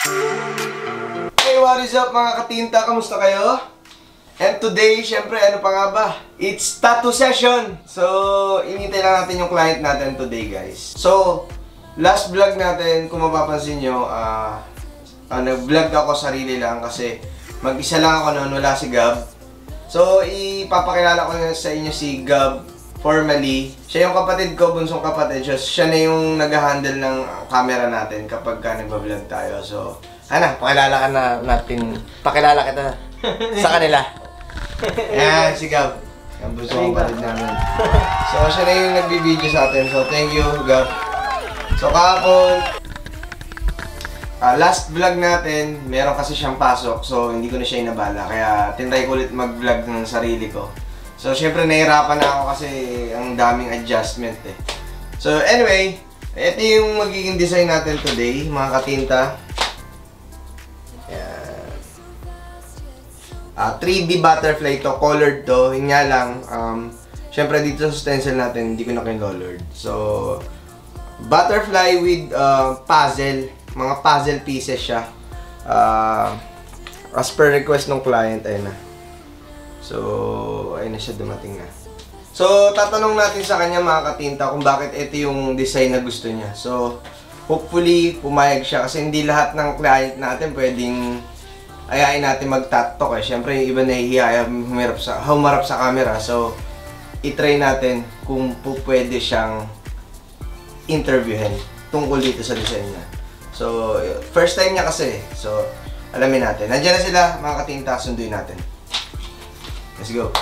Hey, what is up mga katinta? Kamusta kayo? And today, syempre, ano pa nga ba? It's tattoo session! So, inintay lang natin yung client natin today, guys. So, last vlog natin, kung mapapansin nyo, nag-vlog ako sarili lang kasi mag-isa lang ako noon, wala si Gab. So, ipapakilala ko sa inyo si Gab formally. Siya yung kapatid ko, bunsong kapatid. Siya na yung nag-handle ng camera natin kapag nag-vlog tayo. So, pakilala ka na natin. Pakilala kita sa kanila. Ayan, si Gab. Ang bunsong kapatid namin. So, siya na yung nagbibideo sa atin. So, thank you, Gab. So, kahapon, last vlog natin, meron kasi siyang pasok. So, hindi ko na siya inabala. Kaya, tinry ko ulit mag-vlog ng sarili ko. So, syempre, nahihirapan na ako kasi ang daming adjustment eh. So, anyway, ito yung magiging design natin today, mga katinta. Ayan. 3D butterfly to, colored to. Yun nga lang, syempre dito sa stencil natin, hindi ko na kinolored. So, butterfly with puzzle. Mga puzzle pieces siya. As per request ng client, ayun na. So, ayun na siya, dumating na. So, tatanong natin sa kanya mga katinta kung bakit ito yung design na gusto niya. So, hopefully, pumayag siya kasi hindi lahat ng client natin pwedeng ayain natin mag-tattok eh. Siyempre, yung iba nahihiya humarap sa camera. So, itry natin kung pwede siyang interviewin tungkol dito sa design niya. So, first time niya kasi. So, alamin natin. Nandiyan na sila, mga katinta, sunduin natin. Let's go.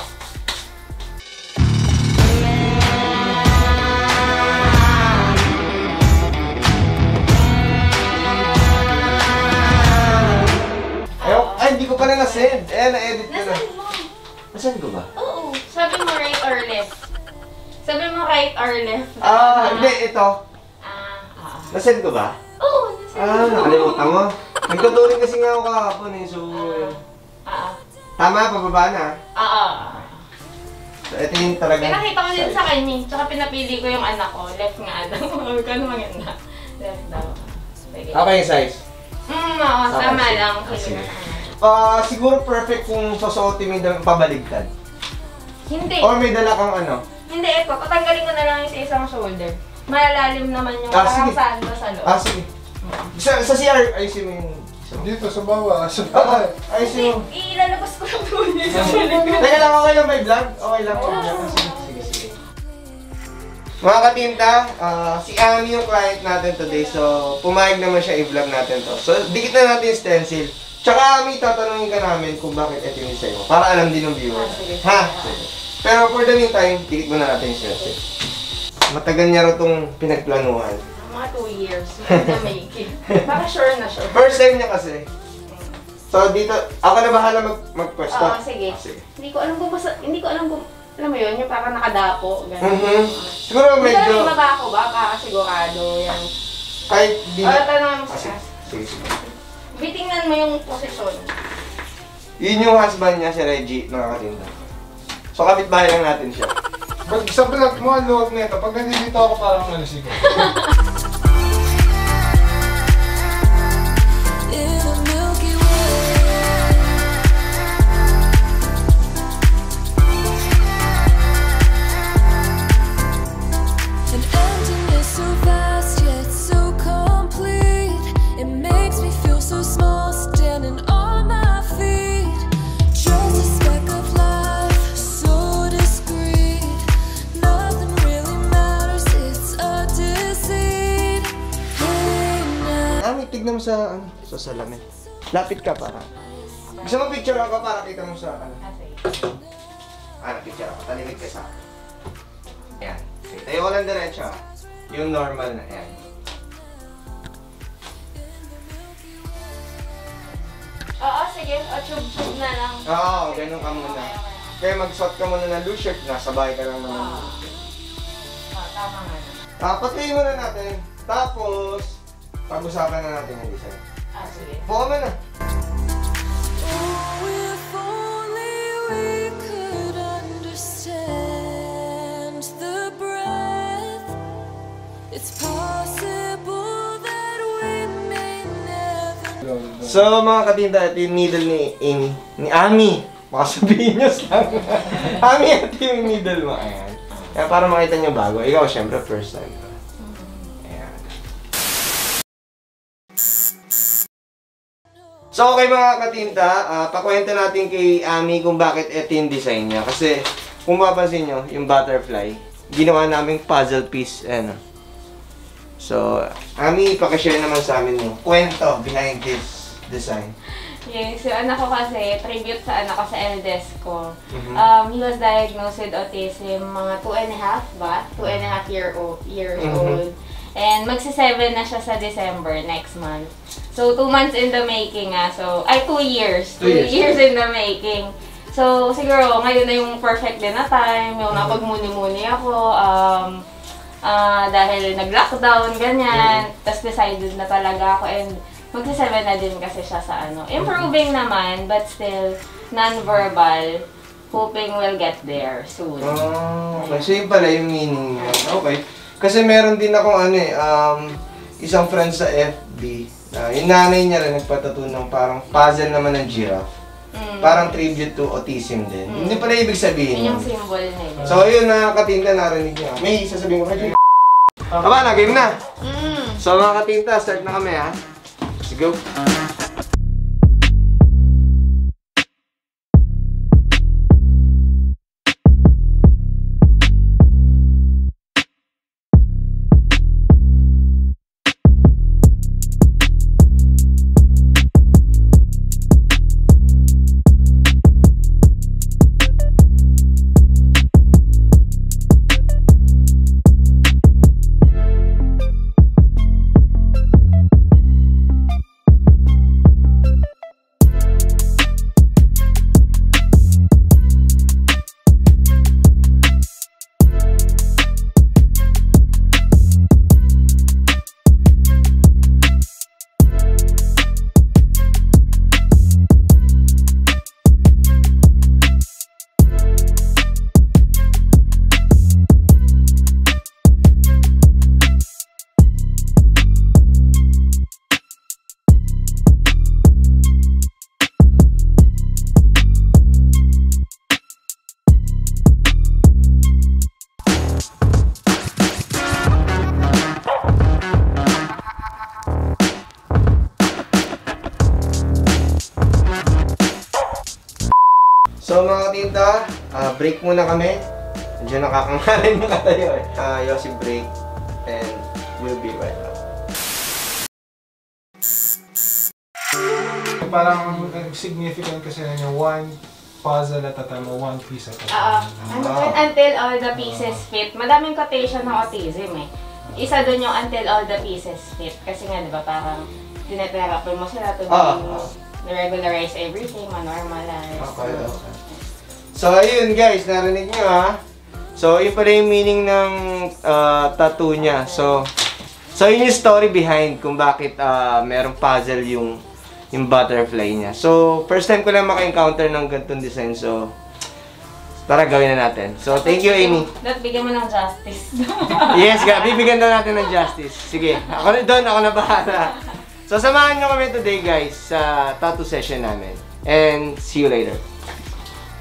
Ay, hindi ko pa na na-send. Na-edit ko na. Nasend mo. Nasend ko ba? Oo. Sabi mo right or left. Sabi mo right or left. Hindi. Ito. Nasend ko ba? Oo, nasend mo. Nakalimutan mo. Nagtuturing kasi nga ako kahapon eh. So, tama, pababa na. So, ito yung talaga. Pinakita ko din sa kanya. Tsaka pinapili ko yung anak ko. Left nga daw. Sabi ko, ano maganda? Left daw. Okay yung size? Tama lang. Siguro perfect kung susuotin mo yung pabaligtad. Hindi. Or may dala kang ano? Hindi, ito. Tatanggalin ko na lang yung sa isang shoulder. Malalalim naman yung saan ba sa loob. Sige. Sa CR, ayusin mo yung... Dito, sa bawah. Ayusin mo. Ilalabas ko lang doon yung sa likod. Teka lang, okay lang may vlog? Okay lang. Sige. Mga katinta, si Ami yung client natin today. So, pumayag naman siya i-vlog natin to. So, dikit na natin yung stencil. Tsaka Ami, tatanungin ka namin kung bakit ito yung design mo. Para alam din ng viewer. Ha? Pero for the meantime, dikit muna natin yung stencil. Matagal niya rin itong pinagplanuhan. Mga 2 years. Na making. Baka sure na siya. First time niya kasi. So dito, ako na bahala mag-pwesto. Sige. Hindi ko alam kung alam mo yun, yung parang nakadapo. Siguro medyo... Hindi na baba ako ba? Para sigurado yan. Kahit di... Tanongin mo siya. Sige. Bitingnan mo yung posisyon. Yun yung husband niya, si Reggie, mga katinda. So kapitbahay lang natin siya. Pag sa vlog mo, ang luwag nito. Pag nandito ako, parang nalisigo. Tignan mo sa salamin. Lapit ka para. Gusto mo picture ako para kita mo sa ano? Picture ako. Talimit ka sa akin. Ayan. Tayo ko lang diretso. Yung normal na. Ayan. Oo, sige. Tube na lang. Oo, ganun ka muna. Kaya mag-shot ka muna ng loose shirt. Nasabay ka lang naman. Tama nga. Patayin muna natin. Tapos, pag-usapan na natin yung design. Sige. Buka mo na. It's possible that we may never So mga katinta, ito yung needle ni Amy. Ni Ami. Baka sabihin nyo lang. Ami, ito yung needle mo. Ayan. Kaya para makita nyo bago. Ikaw, syempre, first time. Ayan. So okay mga katinta, pakwento natin kay Ami kung bakit ito yung design niya. Kasi kung mapapansin nyo, yung butterfly, ginawa naming puzzle piece. Ayan. So, Ami, pakishare naman sa amin yung kwento behind this design. Yes, yung anak ko kasi, tribute sa anak ko sa eldest ko. He was diagnosed with autism, mga 2.5 ba? 2.5 years old. And magsi-7 na siya sa December next month. So, 2 months in the making So, 2 years. 2 years in the making. So, siguro, ngayon na yung perfect din na time. Yung napagmuni-muni ako. Dahil nag-lockdown, ganyan. Tapos decided na talaga ako. And magsi-7 na din kasi siya sa improving naman, but still non-verbal. Hoping we'll get there soon. Okay. So yun pala yung meaning niya. Okay. Kasi meron din akong isang friend sa FB. Yung nanay niya rin nagpatattoo ng parang puzzle naman ng giraffe. Parang tribute to autism din. Hindi pala ibig sabihin yun yung symbol nila. So yun, nakakatinta, narinig niya. May sasabihin ko kayo. Aba, na-game na! So mga katinta, start na kami ha. Let's go! So mga katinta, break muna kami. Medyo nakakangalan na tayo eh. Yossi break and we'll be right back. Parang significant kasi na yung one puzzle at a time o one piece at a time. Until all the pieces fit. Madaming quotation ng autism eh. Isa dun yung until all the pieces fit. Kasi nga diba parang tinetherapy mo sila to regularize everything, ma-normalize. Okay. So ayun guys, narinig nyo ha. So yun pala yung meaning ng tattoo niya. So yun yung story behind kung bakit merong puzzle yung butterfly niya. So first time ko lang maka-encounter ng ganitong design. So tara, gawin na natin. So thank you, Amy. Bigyan mo ng justice. Yes, bibigyan na natin ng justice. Sige, ako na bahala. So samahan nyo kami today guys sa tattoo session namin. And see you later.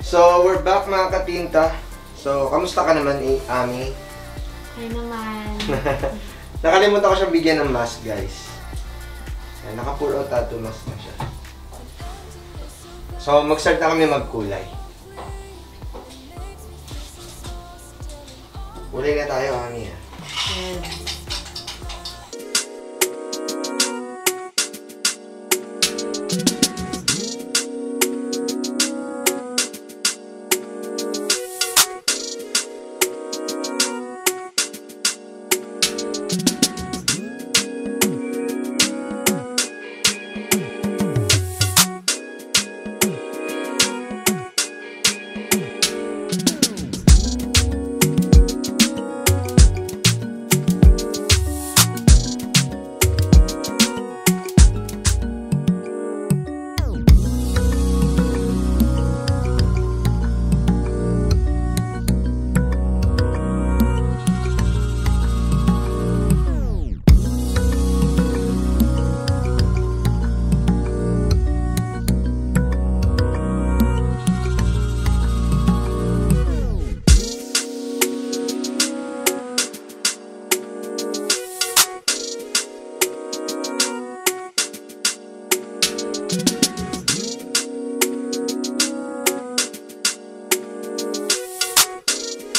So we're back mga katinta. So kamusta ka naman, Ami? Ay naman. Nakalimutan ko siyang bigyan ng mask guys. Ayan, naka-pour out tattoo mask na siya. So mag-start na kami magkulay. Kulay na tayo, Ami ha.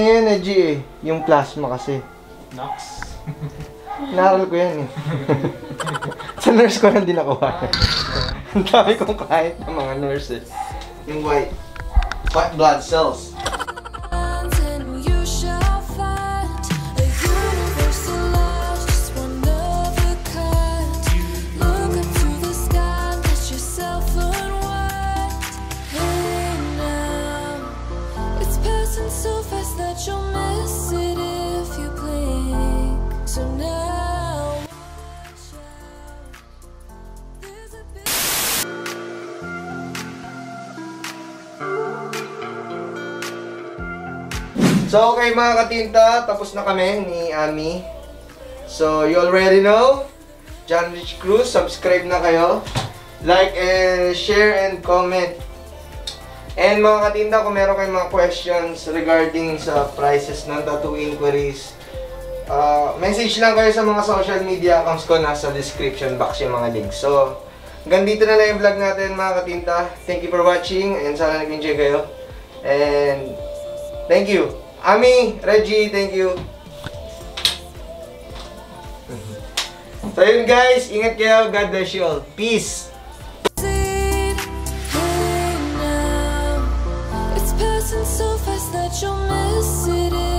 Ngayon, G eh. Yung plasma kasi. Nox. Naral ko yan eh. Sa nurse ko lang din nakuha. Ang dami kong kahit ng mga nurse eh. Yung white blood cells. So, okay mga katinta, tapos na kami ni Ami. So, you already know, John Rich Cruz, subscribe na kayo. Like and share and comment. And mga katinta, kung meron kayong mga questions regarding sa prices ng tattoo inquiries, message lang kayo sa mga social media accounts ko, nasa description box yung mga links. So, hanggang dito na lang yung vlog natin mga katinta. Thank you for watching and sana nag-enjoy kayo. And thank you. Ami, Reggie, thank you. So yun guys, ingat kayo. God bless you all. Peace! It's passing so fast that you'll miss it.